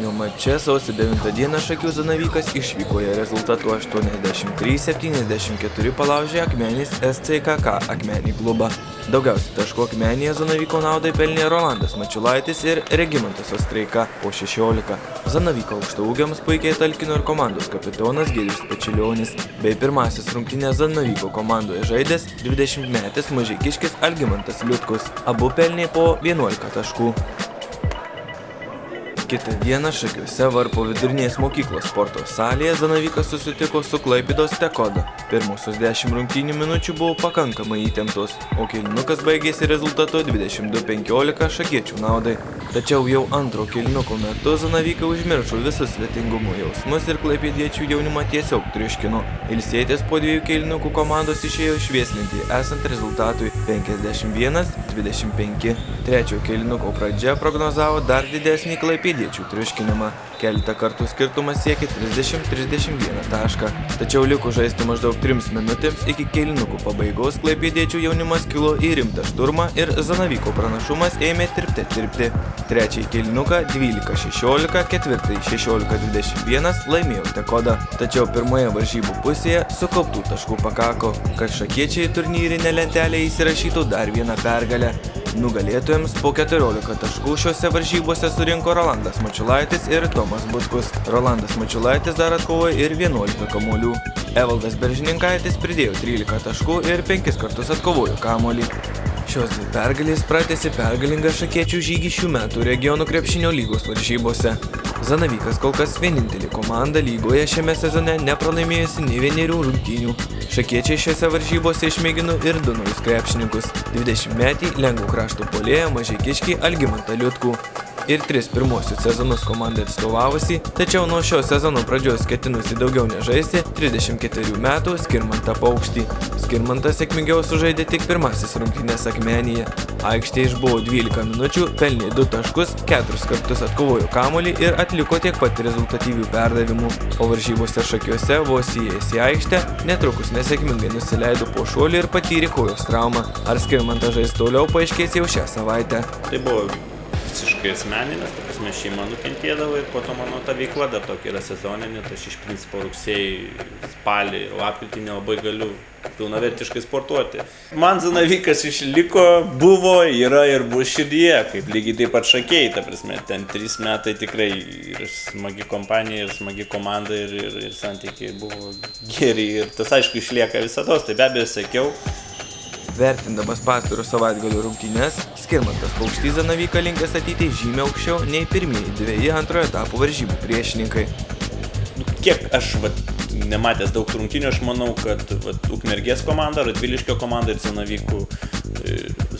Paskutiniu mače sausio 9 dieną Šakių Zanavykas išvykoje rezultatu 83-74 palaužė Akmenės SCKK Akmenį klubą. Daugiausiai taškų Akmenėje Zanavyko naudai pelnė Rolandas Mačiulaitis ir Regimantas Ostreika po 16. Zanavyko aukštaūgiams puikiai talkino ir komandos kapitonas Giedrius Pečilionis, bei pirmasis rungtynės Zanavyko komandoje žaidęs 20-metis mažeikiškis Algimantas Liutkus. Abu pelnė po 11 taškų. Kitą dieną Šakiuose Varpo vidurinės mokyklos sporto salėje Zanavykas susitiko su Klaipėdos Tekoda. Pirmosios 10 rungtynių minučių buvo pakankamai įtemptos, o kėlinukas baigėsi rezultatu 22-15 šakiečių naudai. Tačiau jau antro kėlinuko metu Zanavykai užmiršo visus svetingumo jausmus ir klaipėdiečių jaunimą tiesiog triuškino. Ilsėtis po 2 kėlinukų komandos išėjo švieslinti esant rezultatui 51-25. Trečio kėlinuko pradžia prognozavo dar didesnį klaipėdiečių triuškinimą. Keletą kartų skirtumas siekė 30-31 tašką. Tačiau likus žaisti maždaug 3 minutėms iki kėlinukų pabaigos klaipėdiečių jaunimas kilo į rimtą šturmą ir Zanavyko pranašumas ėmė tirpti. Trečiąjį kėlinuką 12-16, ketvirtąjį 16-21 laimėjo Tekoda. Tačiau pirmoje varžybų pusėje sukauptų taškų pakako, kad šakiečiai turnyrinę lentelę įsirašytų dar vieną pergalę. Nugalėtojams po 14 taškų šiuose varžybose surinko Rolandas Mačiulaitis ir Tomas Butkus. Rolandas Mačiulaitis dar atkovojo ir 11 kamuolių. Evaldas Beržininkaitis pridėjo 13 taškų ir 5 kartus atkovojo kamuolį. Šios 2 pergalės pratęsė pergalingą šakiečių žygį šių metų regionų krepšinio lygos varžybose. Zanavykas kol kas vienintelė komanda lygoje šiame sezone nepralaimėjusi nei 1 rungtynių. Šakiečiai šiose varžybose išmėgino ir 2 naujus krepšininkus – 20-metį lengvo krašto puolėją mažeikiškį Algimantą Liutkų ir 3 pirmosius sezonus komandai atstovavusi, tačiau nuo šio sezono pradžios ketinusi daugiau nežaisti 34 metų Skirmantą Paukštį. Skirmantas sėkmingiau sužaidė tik pirmasis rungtynės Akmenėje. Aikštėje išbuvo 12 minučių, pelnė 2 taškus, 4 kartus atkovojo kamuolį ir atliko tiek pat rezultatyvių perdavimų. O varžybose Šakiuose vos įėjęs į aikštę, netrukus nesėkmingai nusileido po šuolį ir patyrė kojos traumą. Ar Skirmantas žais toliau paaiškės jau šią savaitę. Tai buvo visiškai asmeninės, ta prasme šeima nukentėdavo ir po to mano ta veikla dar tokia yra sezoninė, tai aš iš principo rugsėjį, spalį, lapkritį nelabai galiu pilnavertiškai sportuoti. Man Zanavykas išliko, buvo, yra ir bus širdyje, kaip lygiai taip pat šakiai, ta prasme, ten 3 metai tikrai ir smagi kompanija, ir smagi komanda, ir santykiai buvo geri, ir tas aišku išlieka visados, tai be abejo sekiau. Vertindamas pastarų savaitgalio rungtynes, Skirmantas Paukštys Zanavyką linkęs ateiti žymiai aukščiau nei pirmieji 2 antrojo etapo varžybų priešininkai. Kiek aš nematęs daug rungtynių, aš manau, kad Ukmergės komanda, Radviliškio komanda ir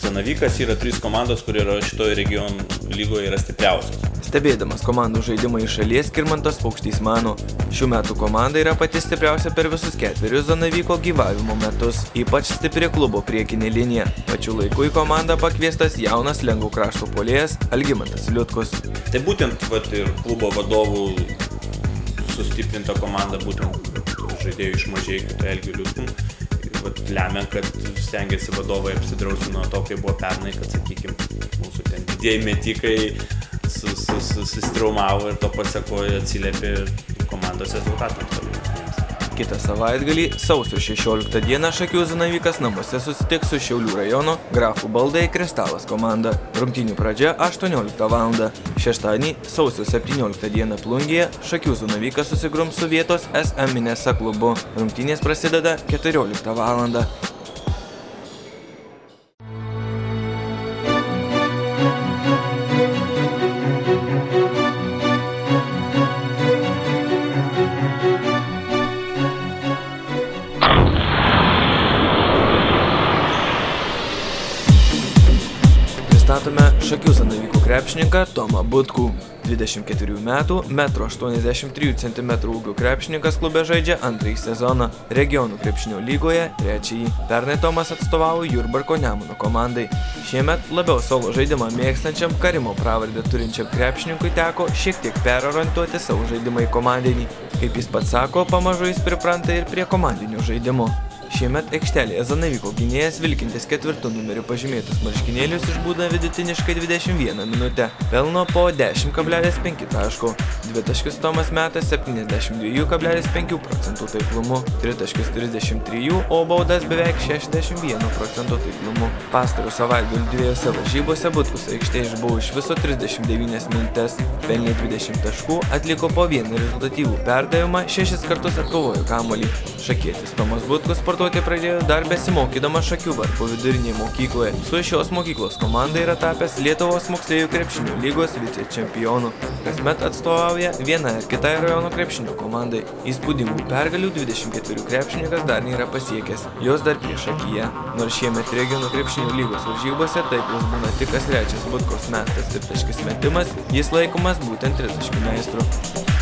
Zanavykas yra 3 komandos, kur yra šitoje regionų lygoje yra stipriausios. Stebėdamas komandų žaidimą iš šalies, Skirmantas Paukštys mano, šių metų komanda yra pati stipriausia per visus 4 Zanavyko gyvavimo metus, ypač stipri klubo priekinė linija. Pačiu laiku į komandą pakviestas jaunas lengvo krašto puolėjas Algimantas Liutkus. Tai būtent ir klubo vadovų sustiprinta komanda, būtent žaidėjų iš Mažeikių, tai Algiu Liutkum, lemia, kad stengiasi vadovai apsidrausti nuo to, kai buvo pernai, kad, sakykime, mūsų ten didieji metikai susitraumavo ir to pasekoje atsiliepė komandos rezultatams. Kitą savaitgalį, sausio 16 dieną Šakių Zanavykas namuose susitiks su Šiaulių rajono Grafų Baldai Kristalas komanda. Rungtynių pradžia 18 val. Šeštadienį, sausio 17 dieną Plungėje, Šakių Zanavykas susigrums su vietos SM Minesa klubu. Rungtynės prasideda 14 val. Pristatome Šakių Zanavyko krepšininką Tomą Butkų. 24 metų, 1,83 cm ūgio krepšininkas klube žaidžia 2 sezoną. Regionų krepšinio lygoje 3. Pernai Tomas atstovavo Jurbarko Nemuno komandai. Šiemet labiau solo žaidimą mėgstančiam Karimo pravardę turinčiam krepšininkui teko šiek tiek perorientuoti savo žaidimą į komandinį. Kaip jis pats sako, pamažu jis pripranta ir prie komandinio žaidimo. Šiemet aikštelėje Zanavyko gynėjas vilkintis 4 numeriu pažymėtus marškinėlius išbūna vidutiniškai 21 minutę, pelno po 10,5 taško, dvitaškius Tomas meta 72,5% taiklumu, tritaškius 33, o baudas beveik 61% taiklumu. Pastarų savaitgalių dviejose varžybose Butkus aikštėje išbuvo iš viso 39 minutes, pelnė 20 taškų, atliko po vieną rezultatyvų perdavimą, 6 kartus atkovojo kamuolį. Šakietis Tomas Butkus sportuoti pradėjo dar besimokydama Šakių Varpo vidurinėje mokykloje. Su šios mokyklos komanda yra tapęs Lietuvos moksleivių krepšinio lygos vicečempionu. Kasmet atstovauja vienai ar kitai rajono krepšinio komandai. Įspūdingų pergalių 24 krepšininkas dar nėra pasiekęs, jos dar priešakyje. Nors šiemet regionų krepšinio lygos varžybose taiklus būna tik kas trečias Butkos mestas tritaškis metimas, jis laikomas būtent tritaškių meistru.